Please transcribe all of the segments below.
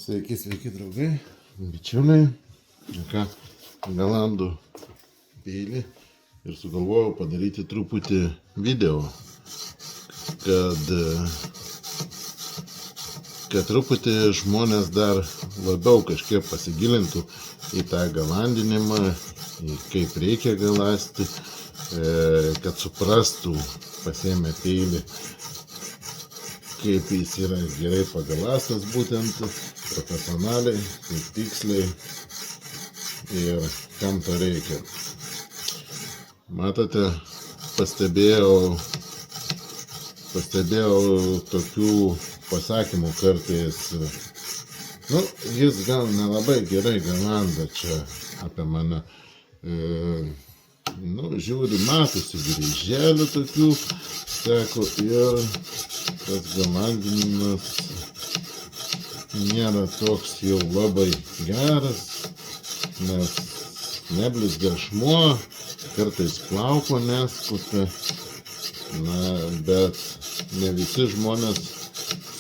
Sveiki, draugai, bičiuliai. Ką, galandų peilį ir sugalvojau padaryti truputį video, kad truputį žmonės dar labiau kažkiek pasigilintų į tą galandinimą, į kaip reikia galąsti, kad suprastų pasiėmę peilį, kaip jis yra gerai pagalastas būtent profesionaliai, kaip tiksliai ir kam to reikia. Matote, pastebėjau tokių pasakymų kartais, jis gal nelabai gerai galanda čia apie mane. Žiūri, matosi grįželių tokių, sako, ir tas galandinimas nėra toks jau labai geras, nes neblizga ašmuo, kartais plauko neskuta, bet ne visi žmonės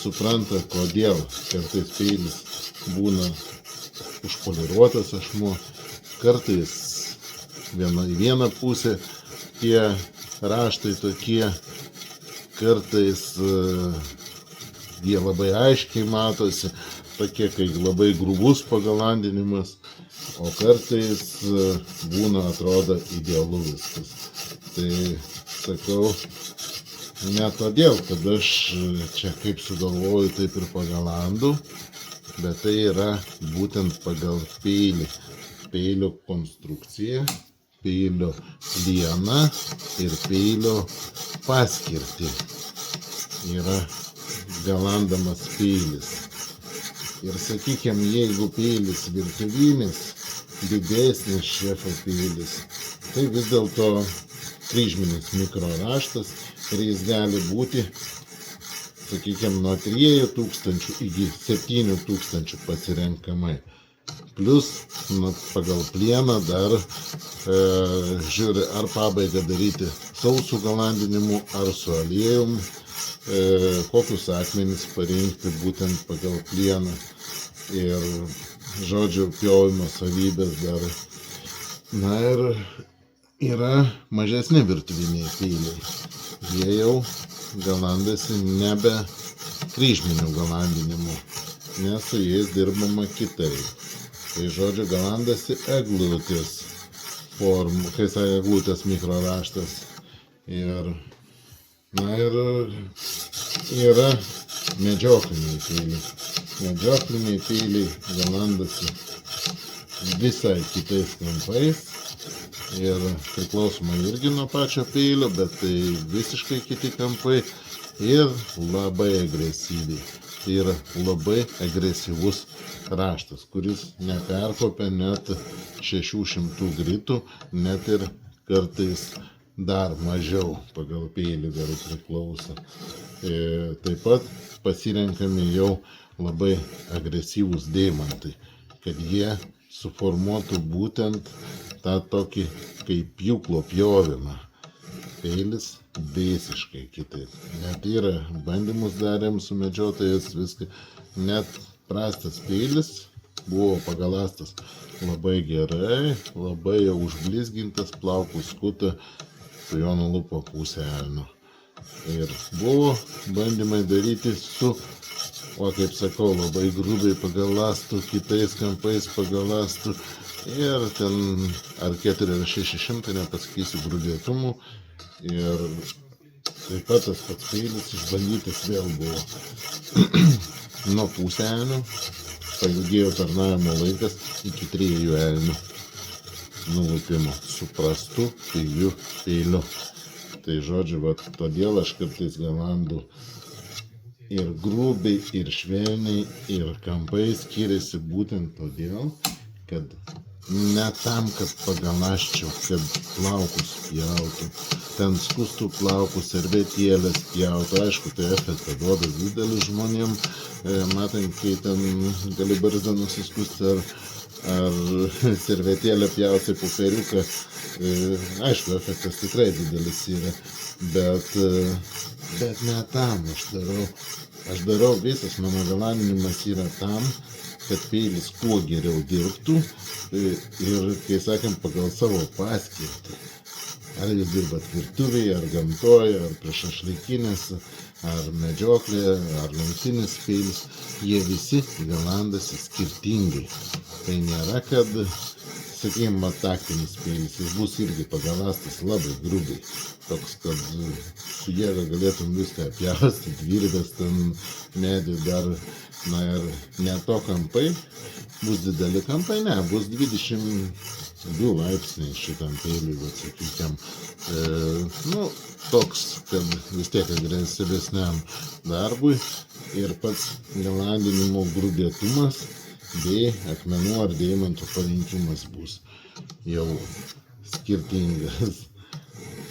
supranta, kodėl kartais peilis būna užpoliruotas ašmuo, kartais į vieną pusę tie raštai tokie, kartais jie labai aiškiai matosi, tokie kaip labai grubus pagalandinimas, o kartais būna atrodo idealu viskas. Tai sakau, ne todėl, kad aš čia kaip sugalvoju, taip ir pagalandu, bet tai yra būtent pagal peilį, peilio konstrukciją, peilio lieną ir peilio paskirtį yra galandamas peilis. Ir sakykime, jeigu peilis virtuvinis, didesnis šefo peilis, tai vis dėlto kryžminis mikroraštas ir jis gali būti, sakykime, nuo 3000 iki 7000 pasirenkamai. Plus pagal plieną dar žiūri, ar pabaigą daryti sausų galandinimu, ar su aliejum, kokius akmenis parinkti būtent pagal plieną ir, žodžiu, pjovimo savybės dar. Ir yra mažesni virtuviniai peiliai. Jie jau galandasi nebe kryžminiu galandinimu, nes su jais dirbama kitaip. Tai, žodžiu, galandasi eglutės formų, kai sako eglutės mikroraštas. Ir yra medžiokliniai peiliai. Medžiokliniai peiliai galandasi visai kitais kampais ir priklausomai irgi nuo pačio peilio, bet tai visiškai kiti kampai ir labai agresyviai. Tai yra labai agresyvus raštas, kuris neperkopia net 600 gritų, net ir kartais dar mažiau pagal peilį dar priklauso. Taip pat pasirenkami jau labai agresyvūs deimantai, kad jie suformuotų būtent tą tokį kaip pjūklo pjovimą. Peilis visiškai kitaip. Net yra bandymus darėm su medžiotojais, viską. Net prastas peilis buvo pagalastas labai gerai, labai jau užblizgintas, plaukus skuta, su jo nulupo pusę elnių. Ir buvo bandymai daryti su, kaip sakau, labai grubiai pagalastų, kitais kampais pagalastų. Ir ten ar 400 ar 600, nepasakysiu grūdėtumų. Ir taip pat tas pats peilis išbandytas vėl buvo nuo pusę elnių, pailgėjo tarnavimo laikas iki 3 elnių nulupimo su prastu pigiu peiliu. Tai, žodžiu, todėl aš kartais galandu ir grubiai, ir švelniai, ir kampai skiriasi būtent todėl, kad ne tam, kad pagalasčiau, kad plaukus pjautų, ten skustų plaukus, servetėlės pjautų. Aišku, tai efektą duoda didelis žmonėm, matant, kai ten gali barzdą nusiskusti ar servetėlę pjauti popieriuką. Aišku, efektas tikrai didelis yra, bet ne tam aš darau. Aš darau, visas mano galandinimas yra tam, kad peilis kuo geriau dirbtų ir, kai sakėm, pagal savo paskirtį. Ar jūs dirbat virtuvėje, ar gamtoje, ar prie šašlykinės, ar medžioklėje, ar lenktyninis peilis, jie visi galandasi skirtingai. Tai nėra, kad, sakykime, taktinis peilis, jis bus irgi pagalastas labai grubiai. Toks, kad su jėga galėtum viską pjaustyti, virvės ten medį dar, na ir ne to kampai, bus dideli kampai, ne, bus 22 laipsniai šitam peiliui, bet sakykim, toks, kad vis tiek agresyvesniam darbui ir pats galandinimo grubėtumas bei akmenų ar deimantų parinkimas bus jau skirtingas.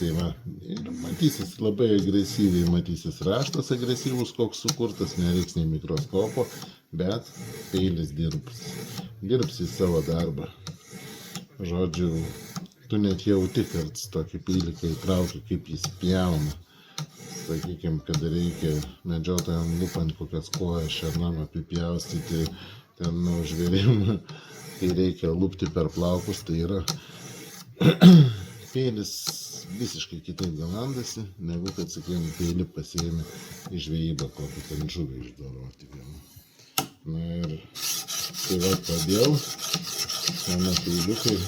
Tai va, ir matysis labai agresyviai, matysis raštas agresyvus, koks sukurtas, nereiks nei mikroskopo, bet peilis dirbs į savo darbą. Žodžiu, tu net jauti karts tokį peilį, kai traukia, kaip jis pjauna. Sakykime, kad reikia medžiotojam lupant kokias kojas šernam apipjaustyti, ten žvėrim, kai reikia lupti per plaukus, tai yra peilis visiškai kitaip galandasi, negu kad, sakykime, peilį pasiėmė į žvejybą, kokį ten žuvį išdoroti vieną. Na ir tai va todėl mano peiliukai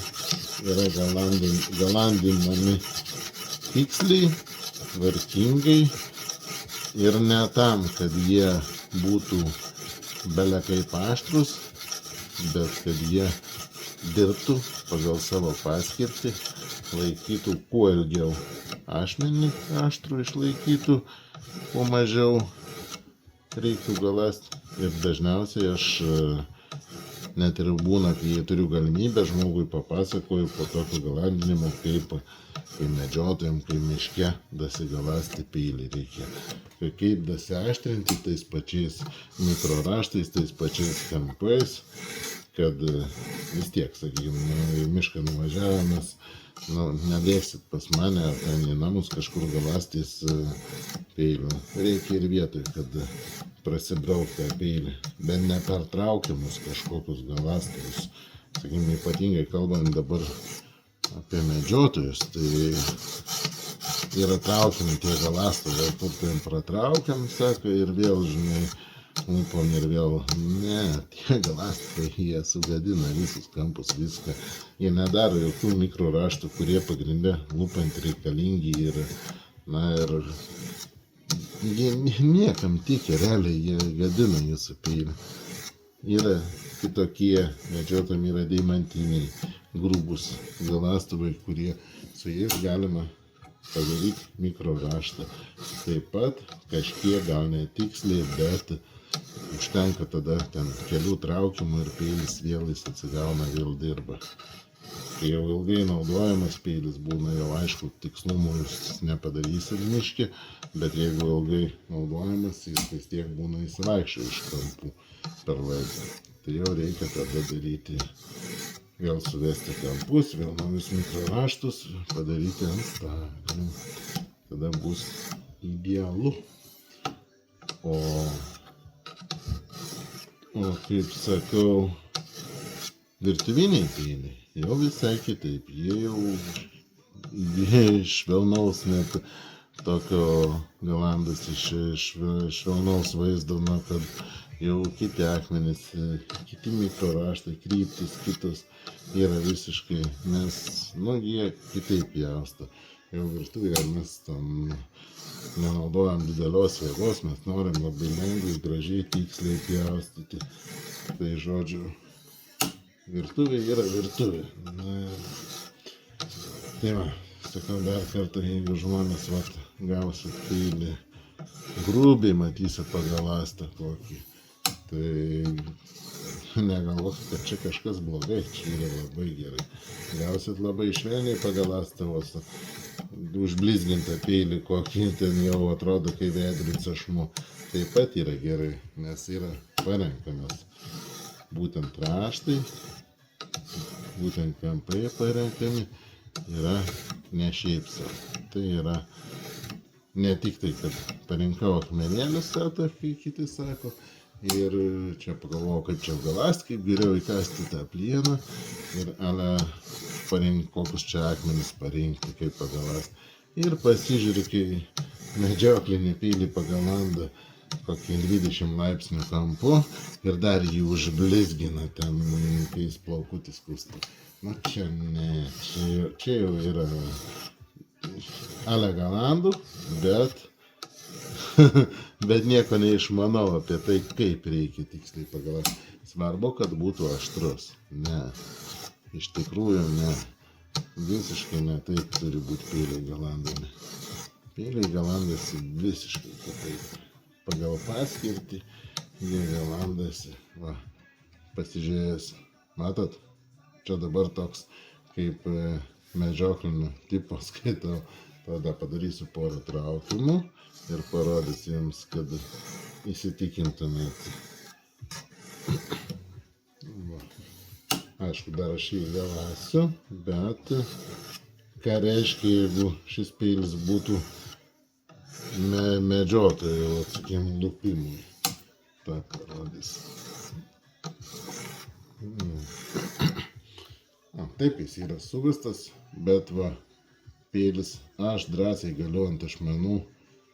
yra galandinami tiksliai, tvarkingai ir ne tam, kad jie būtų bele kaip aštrus, bet kad jie dirbtų pagal savo paskirtį, laikytų kuo ilgiau ašmenį aštrų išlaikytų, kuo mažiau reiktų galast. Ir dažniausiai aš net ir būna, kai turiu galimybę, žmogui papasakoju po tokio galandinimo, kaip medžiotojam, kai miške dasigalasti peilį reikia. Kaip dasiaštrinti tais pačiais mikroraštais, tais pačiais kampais, kad vis tiek, sakykime, į mišką nuvažiavimas, nedėksit pas mane, ar ten į namus kažkur galastys peilių. Reikia ir vietoj, kad prasibraukti tą peilį, bet ne per traukiamus kažkokius galastus. Sakykime, ypatingai kalbant dabar apie medžiotojus, tai yra traukiami tie galastai, gal kur ten pratraukiam, sako, ir vėl, žinai, lupom ir vėl, ne, tie galastai, jie sugadina visus kampus, viską. Jie nedaro jokių mikroraštų, kurie pagrinde lupant reikalingi ir, na ir jie niekam tikia, realiai jie gadina jūsų peilį. Yra kitokie, medžiotojam yra deimantiniai, grubus galastuvai, kurie su jais galima padaryti mikroraštą. Taip pat kažkiek, gal netiksliai, bet užtenka tada ten kelių traukimų ir peilis vėl jis atsigauna, vėl dirba. Kai jau ilgai naudojamas peilis būna, jau aišku, tikslumų jūs nepadarysit miške, bet jeigu ilgai naudojamas, jis vis tiek būna įsivaikščio iš kampų per laiką. Tai jau reikia tada daryti, vėl suvesti kampus, vėl naujus mikroraštus, padaryti ant staklių. Tada bus idealu. O kaip sakau, virtuviniai peiliai jau visai kitaip. Jie švelnaus net tokio galandas iš švelnaus vaizdo, kad jau kiti akmenys, kiti mikroraštai, kryptis kitos yra visiškai, nes, jie kitaip pjausto. Jau virtuvėje mes tam nenaudojam didelios jėgos, mes norim labai lengvai, gražiai, tiksliai pjaustyti. Tai žodžiu, virtuvė yra virtuvė. Tai va, sakau dar kartą, jeigu žmonės gausit peilį grubiai, matysit pagalastą kokį, tai negalvokit, kad čia kažkas blogai, čia yra labai gerai. Gausit labai švelniai pagalastą, užblizgintą peilį, kokį ten jau atrodo kaip veidrodis ašmuo, taip pat yra gerai, nes yra parenkamas būtent raštai, būtent kampai parenkami, yra ne šiaip sau. Tai yra ne tik tai, kad parinkau akmenėlius, kai kiti sako, Ir čia pagalvojau, kaip čia galast, kaip geriau įkasti tą plieną ir parinkti, kokius čia akmenis parinkti, kaip pagalast. Ir pasižiūrėk į medžioklinį peilį pagal landą kokį 20 laipsnių kampu ir dar jį užblizgina ten, kai jis plaukutis kūsta. Nu čia ne, čia jau yra galandų, bet nieko neišmanau apie tai, kaip reikia tiksliai pagalast. Svarbu, kad būtų aštrus. Ne, iš tikrųjų ne. Visiškai ne taip turi būti peiliai galandami. Peiliai galandasi visiškai kitaip. Pagal paskirtį jie galandasi. Va, pasižiūrėjęs. Matot, čia dabar toks kaip medžioklinio tipo skaitau. Tada padarysiu porą traukimų ir parodysiu jums, kad įsitikintumėte. Aišku, dar aš jį galasiu, bet ką reiškia, jeigu šis peilis būtų medžiotojų, sakykime, lupimui. Ta parodys. Taip jis yra suvestas, bet va, peilis aš drąsiai galiu ant ašmenų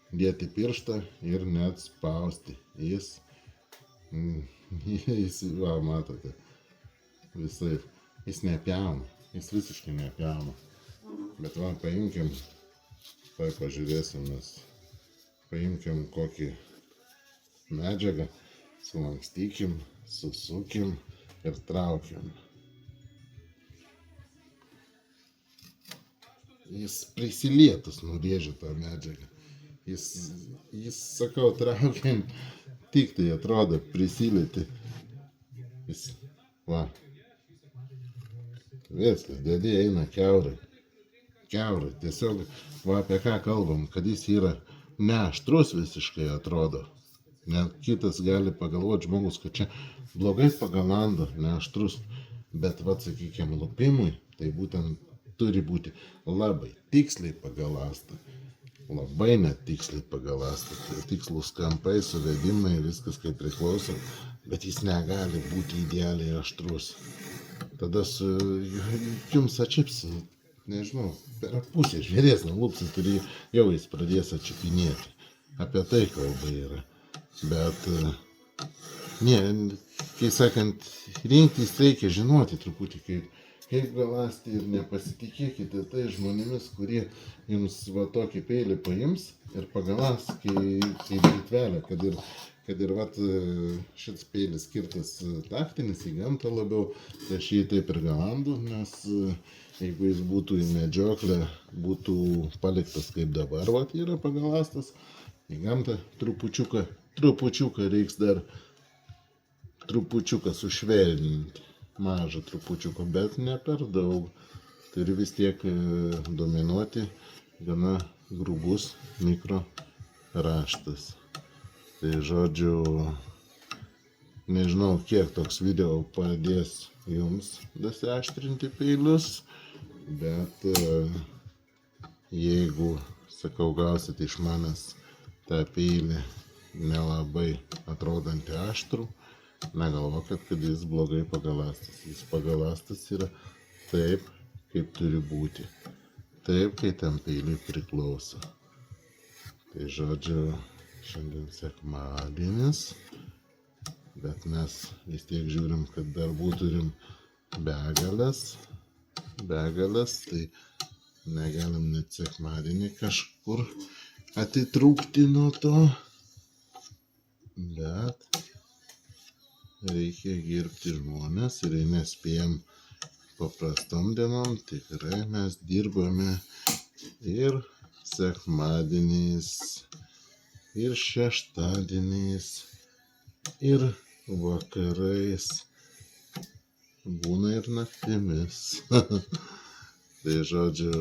dėti pirštą ir net spausti. Jis va, matote. Visai, jis nepjauna, jis visiškai nepjauna. Bet va, paimkim, tai pažiūrėsim, mes paimkim kokį medžiagą, sulankstykim, susukim ir traukiam. Jis prisilietus nurėžia tą medžiagą. Jis sakau, traukiam, tik tai atrodo prisilieti. Jis, va. Viskas, dėdė eina kiaurai. Kiaurai, tiesiog, va apie ką kalbam, kad jis yra neaštrus visiškai atrodo. Net kitas gali pagalvoti žmogus, kad čia blogai pagalando, neaštrus. Bet, va, sakykime, lupimui, tai būtent turi būti labai tiksliai pagalasta. Labai netiksliai pagalasta. Tai tikslus kampai, suvedimai, viskas kaip priklauso. Bet jis negali būti idealiai aštrus. Tada jums atčips, nežinau, per pusę žvėries nulupsit ir jau jis pradės atčipinėti. Apie tai kalba yra. Bet, ne, kai sakant, rinktis reikia žinoti truputį, kaip galasti ir nepasitikėkite tai žmonėmis, kurie jums va tokį peilį paims ir pagalas, kaip britvelė, kad ir vat, šis peilis skirtas taktinis į gamtą labiau, tai aš jį taip ir galandu, nes jeigu jis būtų į medžioklę, būtų paliktas kaip dabar, vat yra pagalastas, į gamtą trupučiuką reiks dar trupučiuką sušvelninti, mažą trupučiuką, bet ne per daug. Turi vis tiek dominuoti gana grubus mikro raštas. Tai žodžiu, nežinau, kiek toks video padės jums dasiaštrinti peilius, bet jeigu, sakau, gausit iš manęs tą peilį nelabai atrodantį aštrų, negalvokit, kad jis blogai pagalastas. Jis pagalastas yra taip, kaip turi būti. Taip, kaip tam peiliui priklauso. Tai žodžiu, šiandien sekmadienis, bet mes vis tiek žiūrim, kad darbų turim begalės, tai negalim net sekmadienį kažkur atitrūkti nuo to, bet reikia gerbti žmones ir jei nespėjom paprastom dienom, tikrai mes dirbame ir sekmadieniais, ir šeštadieniais, ir vakarais, būna ir naktimis. Tai žodžiu,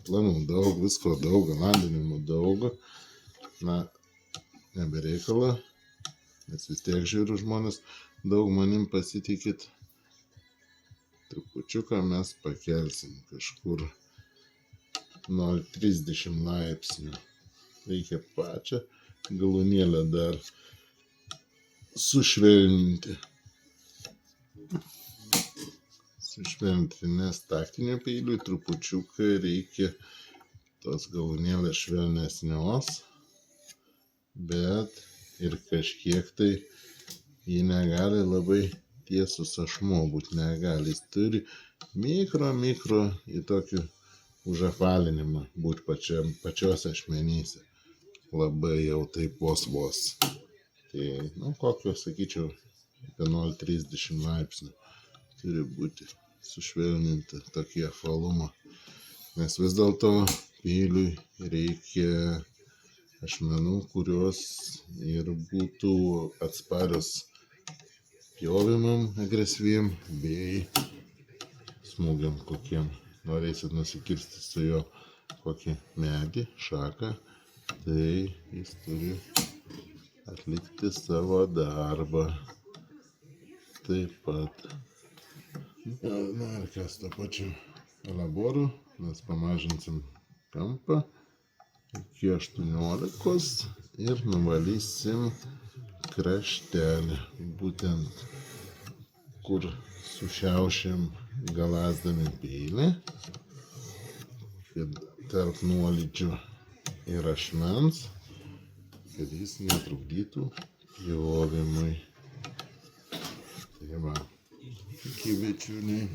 planų daug, visko daug, galandinimų daug. Na, nebereikala, nes vis tiek žiūriu žmonės, daug manim pasitikit. Trupučiuką mes pakelsim kažkur 0,30 laipsnių. Reikia pačią galūnėlę dar sušvelninti. Nes taktiniu peiliu trupučiuką reikia tos galūnėlės švelnesnios, bet ir kažkiek tai ji negali labai tiesus ašmuo būti, negali. Jis turi mikro į tokį užapvalinimą būti pačios ašmenyse. Labai jau taip vos. Tai, kokio, sakyčiau, 0,30 laipsnių turi būti sušvelninti tokį apvalumą. Nes vis dėlto peiliui reikia ašmenų, kurios ir būtų atsparios pjovimam agresyviem bei smūgiam kokiem. Norėsit nusikirsti su jo kokį medį, šaką, tai jis turi atlikti savo darbą. Taip pat. Ir kas to pačiu laboru, mes pamažinsim kampą iki 18 ir nuvalysim kraštelį, būtent kur sušiaušėm galazdami peilį, kad tarp nuolydžio ir ašmens, kad jis netrukdytų pjovimui. Tai va, iki bičiuliai.